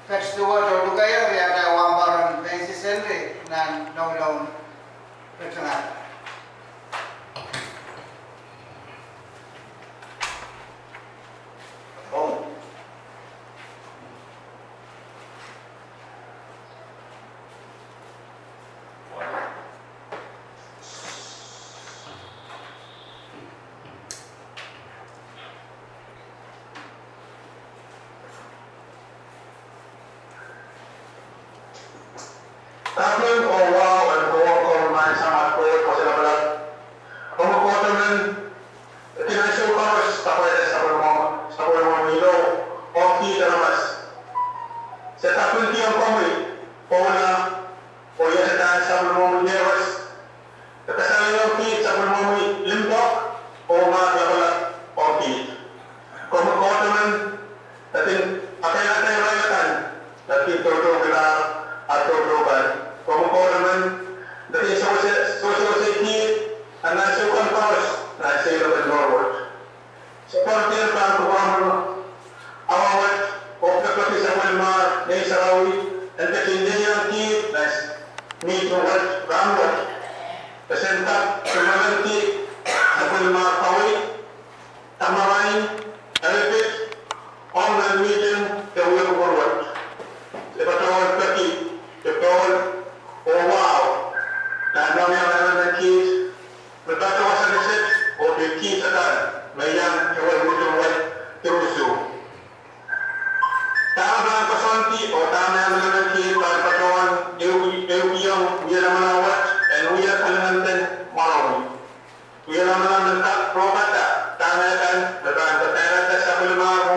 Fetch the water to kayo, we have a one bar basis Henry, and no loan return. Oh. Tablon o wow and go online sama ko kasi naman kumukuha naman tinasyo ko sa pwede milo o kita naman sa tablon tiyang kami o na o yan sa tahan sa pwede milo kasama yung kit sa pwede milo limbok o mga o kit kumukuha naman natin akay natin rayatan natin todo bila atau global. Kumukuha naman dati sa society ang nasukan paus na sila ng Norwood. Sa partir pa ang kuha mo awawat o kapati sa Walmart na Isarawi ang katindi ang kit na mitruhat ramwat kasentak sumalanti sa Walmart pawit tamarain alipit online meeting kawin forward. Sepatawal kaki Betul, oh wow, dan kami yang ada kit, berkata wasan set, oh kit sekarang, mayang kawal butuh terusu. Tahan kasanti, oh tahan yang ada kit, berkatakan yang biar menawat, dan biar kalangan malam. Biar menawat tak prokata, tahan berkata berkata sambil malam,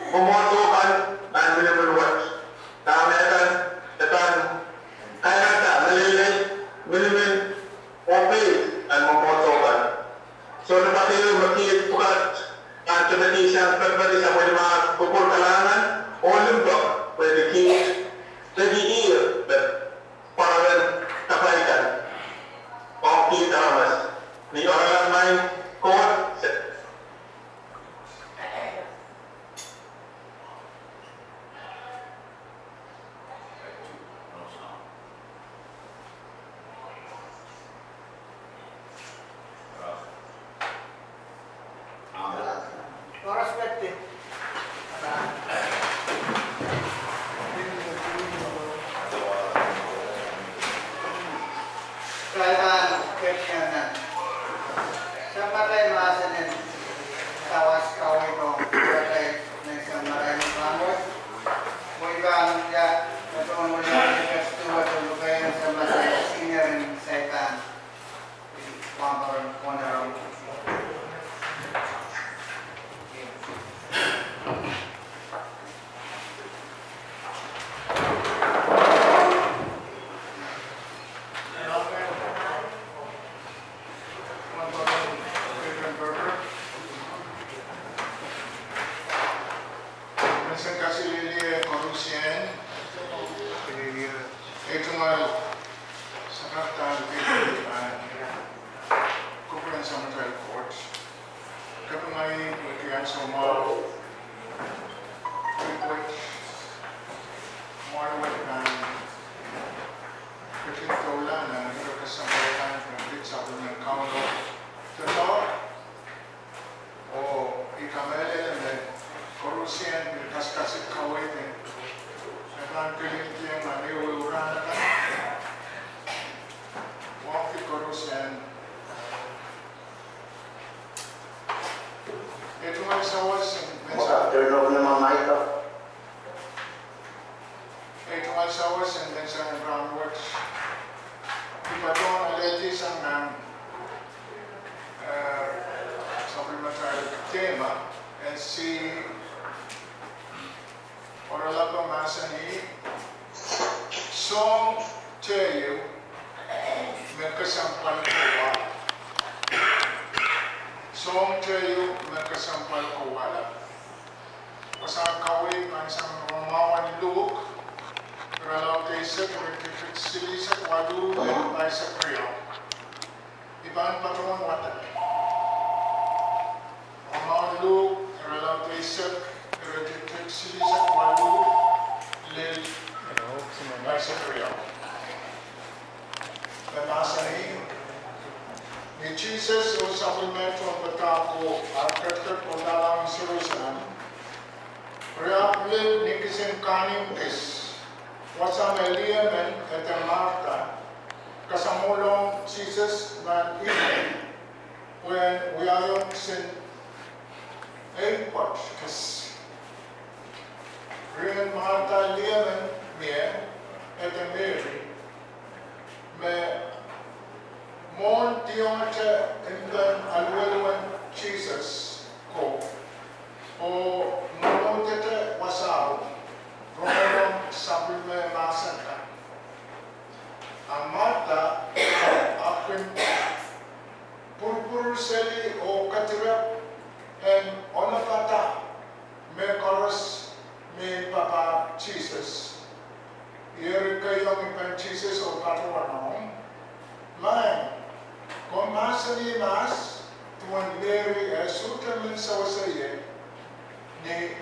memotokan dan bila berbuat, tahan kaya tak nalilay, milimin, opay, dan memotokan. So, dapat kayo magkikukat ang tunati siyang pagpati sa pwede mga pupul kalangan o limbok, pwede kit, nag-iir, para kapaikan. O kit aramas. Ni orang main kuat, ko arketek ko dalam solusan. Reaplik nikisin kaning is wasam eliamen ete Marta kasamulong Jesus man imen when we are sin airport kes Rian Marta eliamen mie ete Mary me mon tionate indan alwelwen Jesus ko o monotete wasao romolong sabime masaka amata akin purpur seli o katirap en onapata me koros me papa Jesus yer kayong ipan Jesus o patuanong man kung masani mas tuan Mary sutamin sa wasaye ni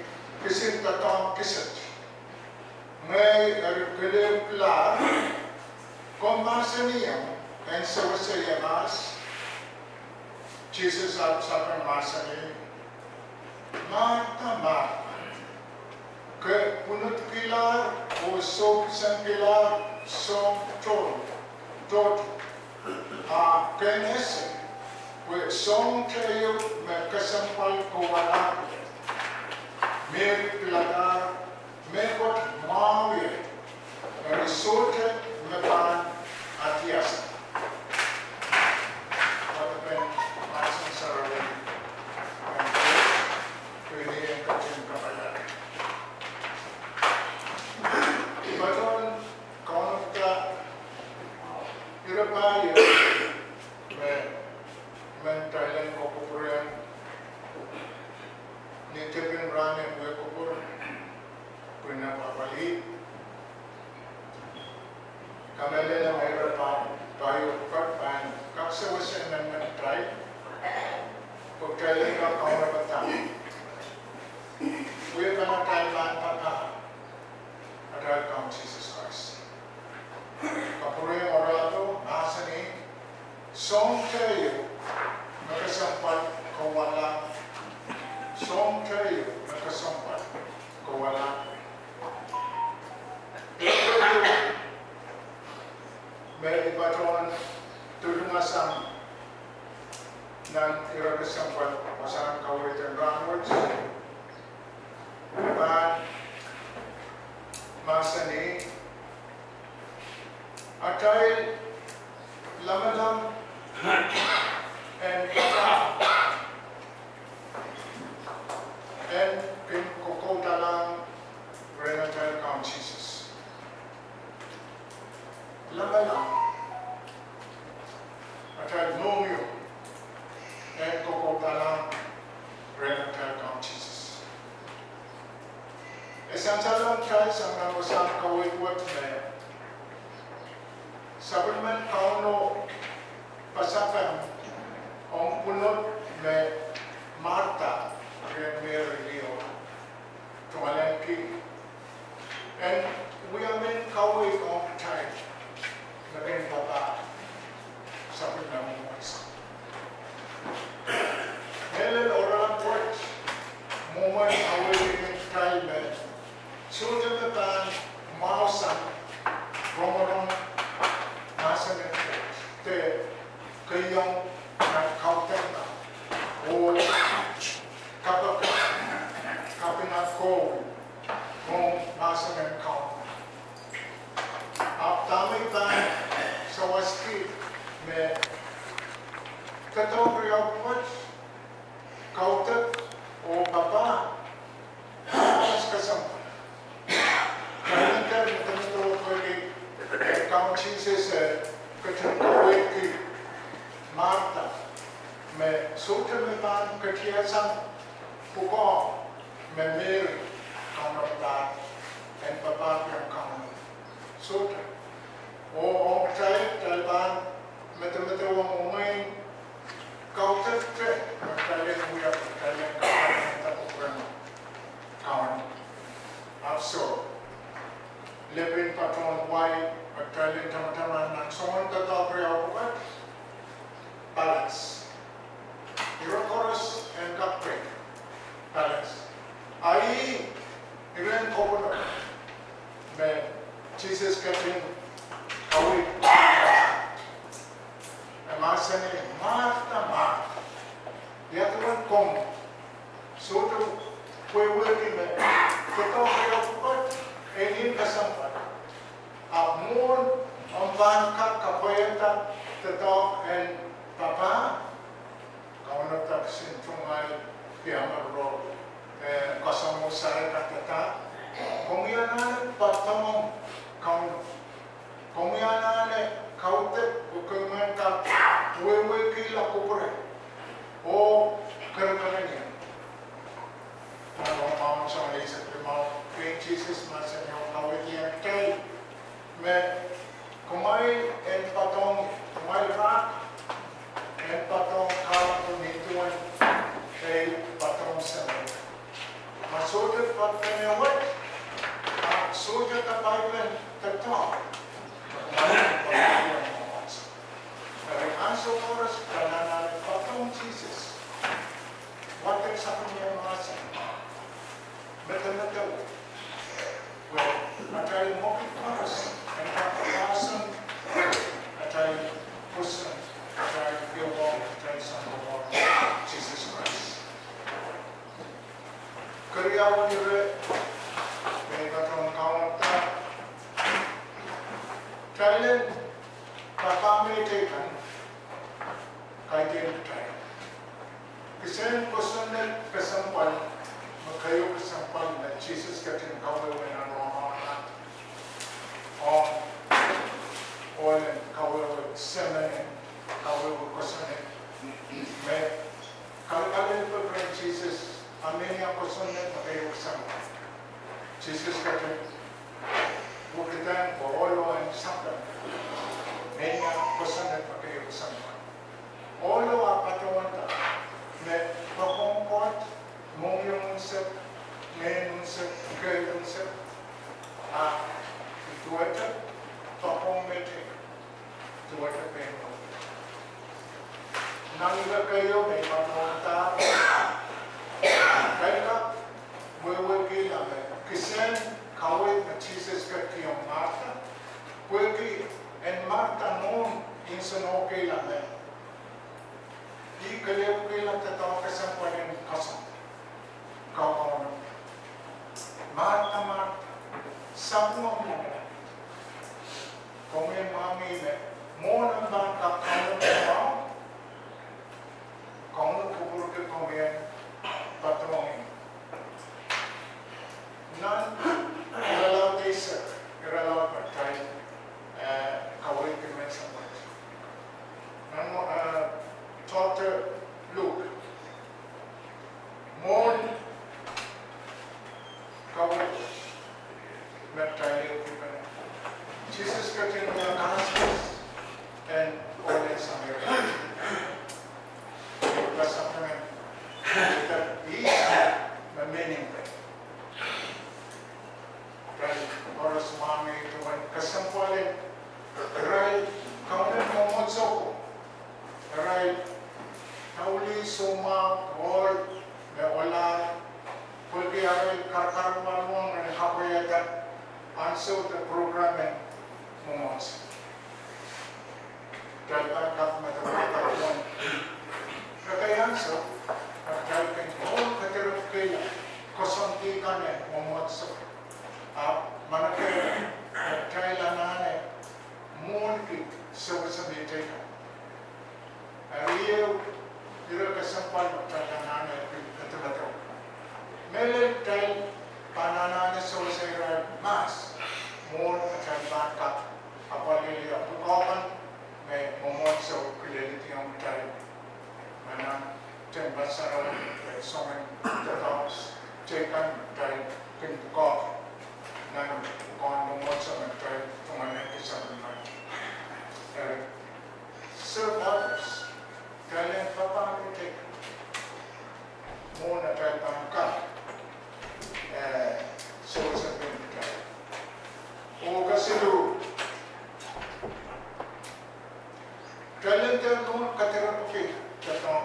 kisin tatang kisat ngay erkelim pla kung masani yang en sa wasaye mas Jesus at sa masani mata ke punut pilar o som sang pilar som tot kenes we som kayo me kasampal ko wala me pilar me kot mawi resote me pan atias papen masin sarali pwede yung kating kapala ibaton kaunot ka irapaya Thailand ko kupuran nitipin rane gue kupur punya papali kamele na mayroon pa tayo pan kaksawasan ng try pagkaling ka kauna batang gue pa na Thailand papa adal kang Jesus Christ kapurin orado nasa ni song kayo nakasampat ko wala song kayo nakasampat ko wala may ibaton tulungasang ng irakasampat masang kawitan downwards diba masani at dahil lamadam and in Kokotalang Renatal Count Jesus. Lamadam at I know you and Kokotalang Renatal Count Jesus. Isang salong tayo sa mga usang kawit-wit na supplement kauno pasakan ang punot na Marta and Mary Leo tumalangki and we are meant kaway of time na rin baba sa pinamumuis. Nelen oral port moment away in time sudah beban mausan romorong nasa nito te kayong nagkauten na o kapinat ko kung nasa nagkauten. At dami ba sa waski may katawag kautet o baba mas kasampan. Kaya nga ito ko Count Jesus katawag ki Marta me sote me pan katiyasan puko me Mary kaunat and papa yang kaunat sote o ang chay talban mete wang umay kautet tre magtalen huya magtalen kaunat tapukuran kaunat abso lepin patron wai magtalen tama-tama ng songon tatapri ako balance. Your chorus Iran Kobono, me Jesus getting away. And I said, Martha, the other one come. So we're working there. Take off your foot, and in the summer. A moon on Banka, Capoeira, the dog, and Papa. Kauna taksin tungai Piama Road. Kasamo Sare Katata. Komianane Patong Kaun. Komianane Kaute, Ukumanka, Weweki La Kupure. O Kerkananian. Mount Solis at the Mount Jesus Master Hawaiian Tay. Me Kumai and Patong, Kumai Rak. And patong kalau nituan patong sama. Masukkan patong awak, masukkan tapayan tetap. Dari ansur koras kerana patong Jesus. Waktu satunya masa, betul-betul. Well, ada mobil koras, ada pasang, ada pusat. Try to feel warm, try some warm. Jesus Christ. Korea when you read, they got on count. Thailand, Papa may take them. I didn't try. Kisan personal kasampal, makayo kasampal na Jesus getting covered when I'm wrong on oil and covered semen. However, question मैं कल-कल पर प्रेम Jesus हमें यहाँ question में बताइए समझ Jesus कहते वो कहते हैं all and something मैं यहाँ question में बताइए समझ all apa tu anda मैं perform mungkin unsur मैं unsur ke unsur itu aja perform meeting itu aja pengen Nangga kayo may pamunta. Kaya wewe lang kisen kawit na Jesus ka kiyong Martha. Wewe and Martha noon insuno kay lang. Di kayo lang tatawa kasang paling kasang. Kau Martha sabno mo. Kung yung mami mo nang bangka kayo mo. Kamu kubur ke komen patrongi. Nan iralau desa, iralau partai kawai kemen sambat. Nan taught Luke. Mon kawai mertai kemen. Jesus getting the gospels and all that Samaritan. Something that is the meaning of it. Right? Or Swami to one Kasampole, right? Kaunat Momotso, right? Tauli Soma, or the Ola, Pulgiari, Karkarmalong, and Hawaii that answer the program in Momotso. That I got my Kaya so, kaya kung katerap kayo, kosonti ka na, momotso. Manakaya, kaya lanane, moonki, sabi-sabi ka. Ariyo, iro kasampal, kaya lanane, katabato. Mele kaya pananane sabi-sabi mas, moon, kaya baka, apalili, apukawan, may momotso, kililiti ang kaya. Mana ten basara songen tetaus cekan dari kau nan kon nomor songen dari penganan kesabaran. Serve others. Kalian papa ini mau nak cari pangkat. So sampai kita. Oh kasih lu. Kalian jangan katakan okey. Então,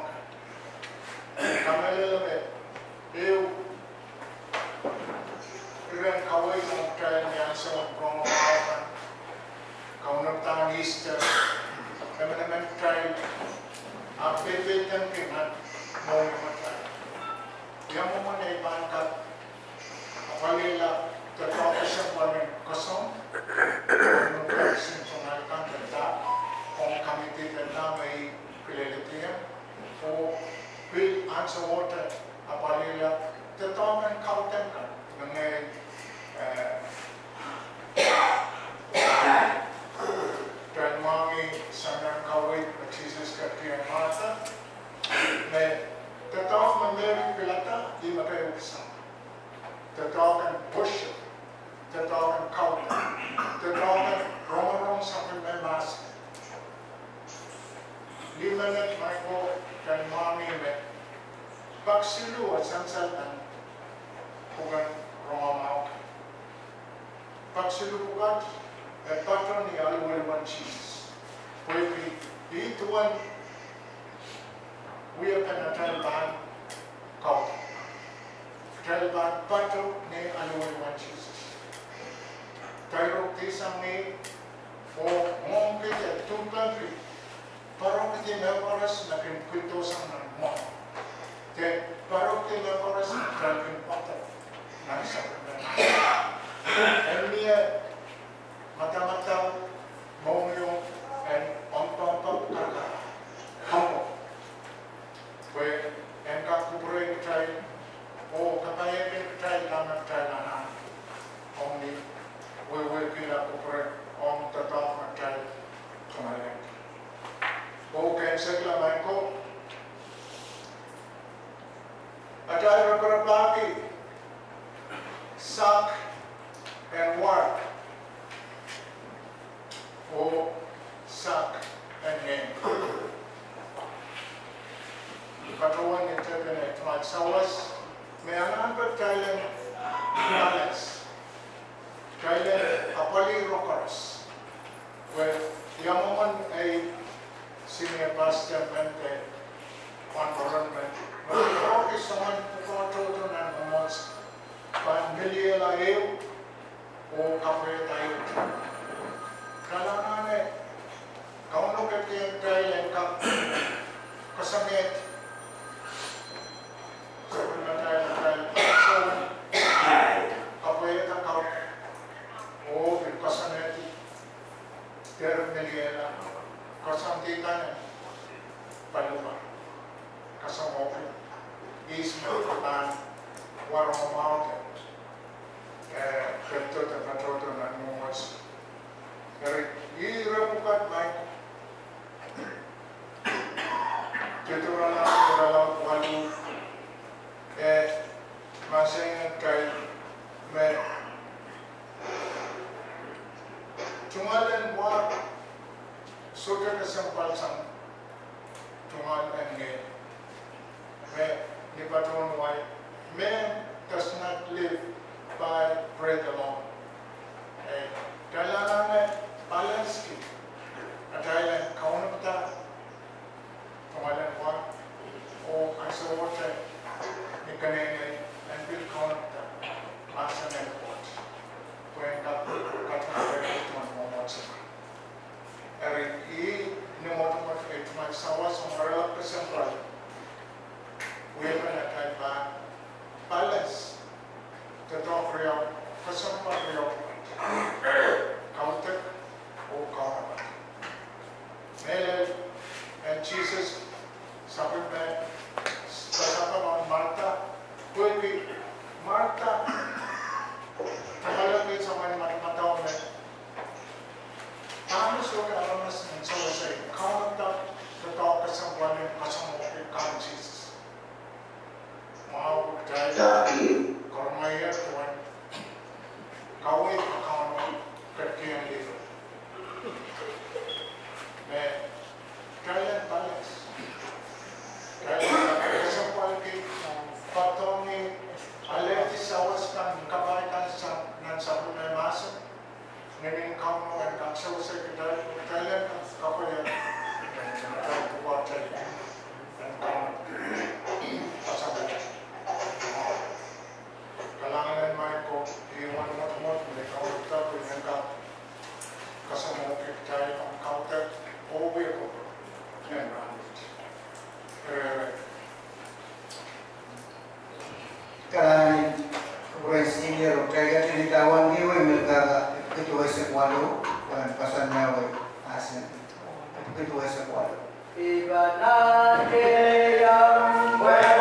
a maioria eu from Roma, Kaunaptan Easter, Eminent tribe, updated them pinat, no tribe. Yamuman ay bangkat, Walila, the profession women Kosong, no person from Alcan Delta, on committee that now may Pililitia, or will answer water, Apalila, the Tom and Kautenka, Nangay. Mami sanang kawit na Jesus kaya mata, may tatawag mandiri pilata di makayuksan, tatawag worship, tatawag kauta, tatawag rong sa may mas. Lima na may ko kan mami may pagsilu at sansaltan kugan rong pagsilu kugan at patron ni Aluwalwan Jesus. Pwede dituan we are penatran kau Trelban patron ni Aluwalwan Jesus. Tayo kisang ni o Pohnpei at two country parang hindi memoras na kinkwintosang ng mo. Kaya parang hindi memoras na trelban patron na sa and niya mata-mata mau yung and pang-pang-pang kaka hampo where and kakubure try o kapaya try naman only we will kila kubure on tatap try kamarin o kaya segla ko atay raparapaki suck and work or suck and name. Katawan internet magsawas may anambag kailan balance kailan apali rockers where yamuman ay senior pastor mente environment but is someone who children and almost 1 million ayaw o kapoy tayo kailangan eh, kung ano kaya kailan ka kasamit sa pagkakailan so kapoy ka o kasamit pero niliyela kasamtitan paluma kasamokin isma kapan warong mountain kento at patroto na nungas dari ira bukan main tuturala walu masing kay me tungalan wa sudah kesampal sang tungalan me ni patron why man does not live by bread alone kailangan balance ki at kailan kaunapta tumalan wa o ang sa water ni kanene and bil kaunapta masa na report kung katapay ito ang mga sa erin ni motomot ito magsawa sa maralap kasempal wewe na kay balance totoo real kasempal real counter or counter. Mele and Jesus suffered that suffered on Martha. Could be Martha. Tagalog sa mga matataw na paano siya karamas ng say counter totoo kasambuan ng kasambuan ng Jesus. Mau dahil kormaya tuan kawin account kerkian dito. May kailan balance. Kailan kasampal ki patong ni aleti sawas kan kabaikan sa nansapun na masa. Ngayon kamu ang kaksaw sa kailan kapayan. Ang buwan tayo. Ang kamu pasabot. Kailangan may ko iwan mo may kaulap tapos sa kwalo, pasan na asin. Ito sa kwalo. Iba natin ang buwan.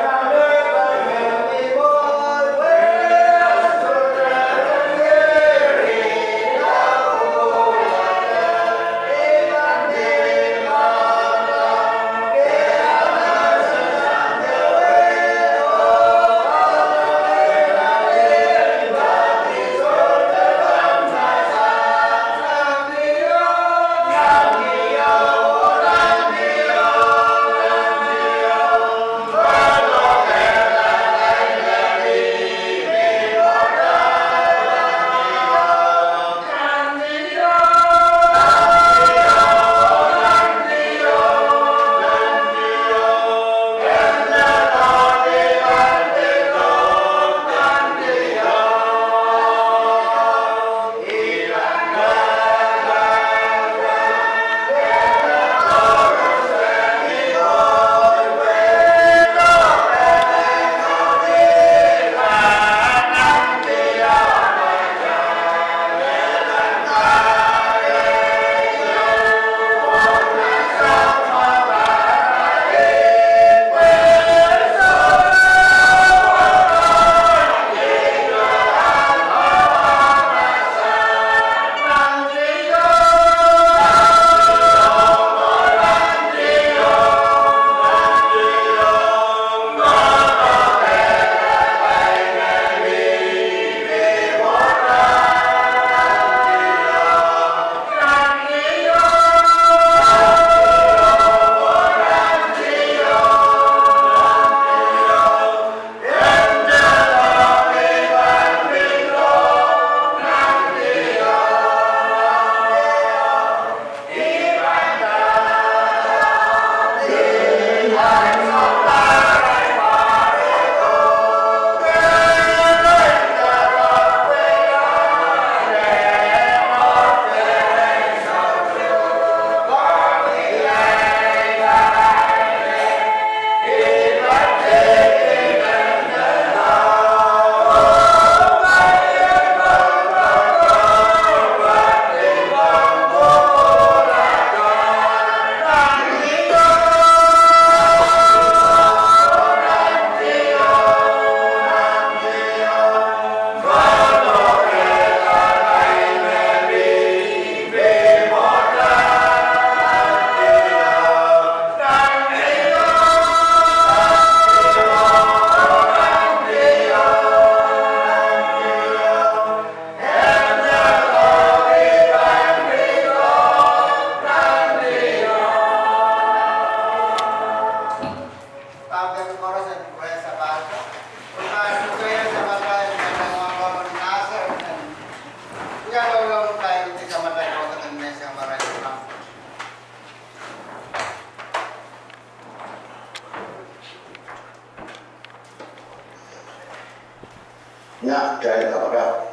Nak jaya kapag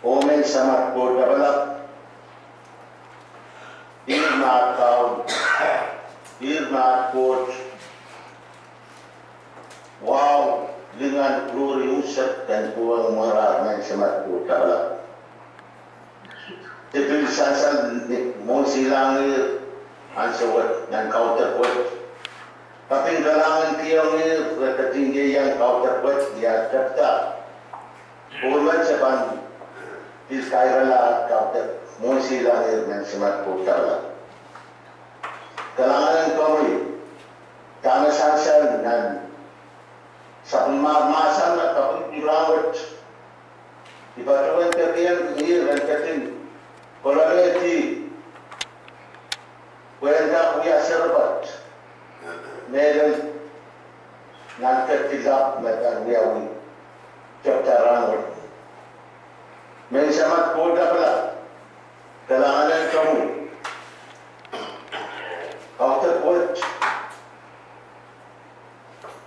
Omen sama ko dabalak Irma coach wow dengan glori usap dan buang marah main sama ko dabalak Tapi sasal mo silang ansawat dan counterpart tapi galangan tiang ni ketinggi yang counterpart dia daftar Bulan sepan di Kairala counter mo silang dan sama ko dabalak Galangan kami karena sasal dan sa pagmamasan at kapag-irawat ipatuan katiyan dan katin Koloneti Wenda kuya serbat Meron Nagkatilap Meron wiyawi Chaptarangot May samat koda pala Kalanganan kamu Kautat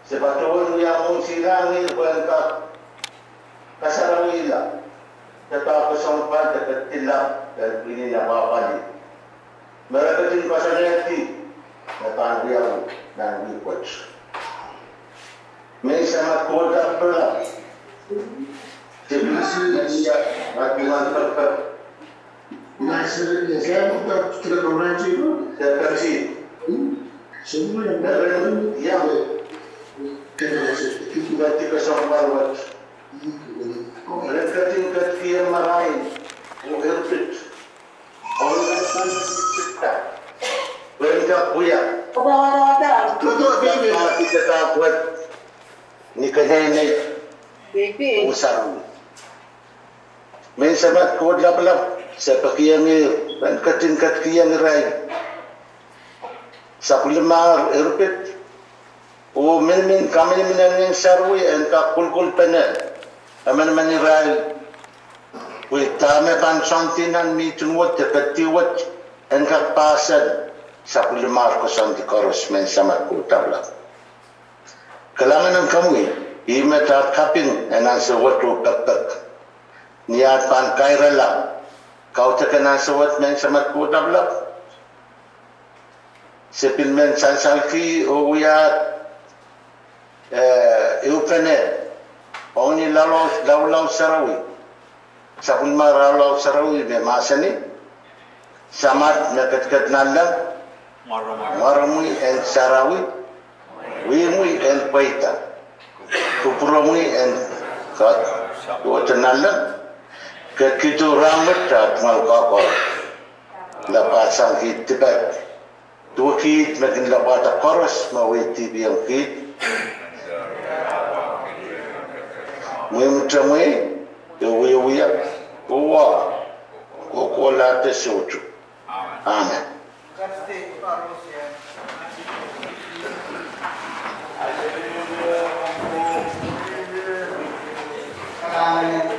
Sebatuan yang mong silangin Wenda Kasarawila Tatapos ang pagkakatilap dan ini napapali. Mereka din pasangyati na tanggiyang ng wikots. May sama koda pala. Mati mantap. Saya bukan tidak komunikasi itu. Saya kasih. Semua yang ada yang kita tiga sama buat. Mereka tingkat dia marahin. Berpikir. Orang kita. Mereka punya. Tutup bibir. Kita tak buat. Nikahnya ini. Usang. Mensabat kod lap-lap. Seperti yang ini. Dan ketingkat yang lain. Sapulmar erpet. O min kami min sarwi en ka kul panel. Aman maniral. We tame pan santinan mi tunwat katiwat en ka pasan. Sapulmar ko santi koros men sama ko tabla. Kalangan ng kami. Ime tat kapin en asa watu pakpak. Niat pan kairala. Kau tekan asa wat men sama ko tabla. Sepilmen sansalki uya eupene oni lalau sarawi sapun maralau sarawi me masani samat me kat nalam maramui en sarawi wimui en paita kupuromui en kat wotenalam kat kitu ramat tat mal kakor lapasang kitibet dua kit makin lapata koros mawiti biang kit Mui Uya, Uwa, Kokola Tesotu. Amen. Amen.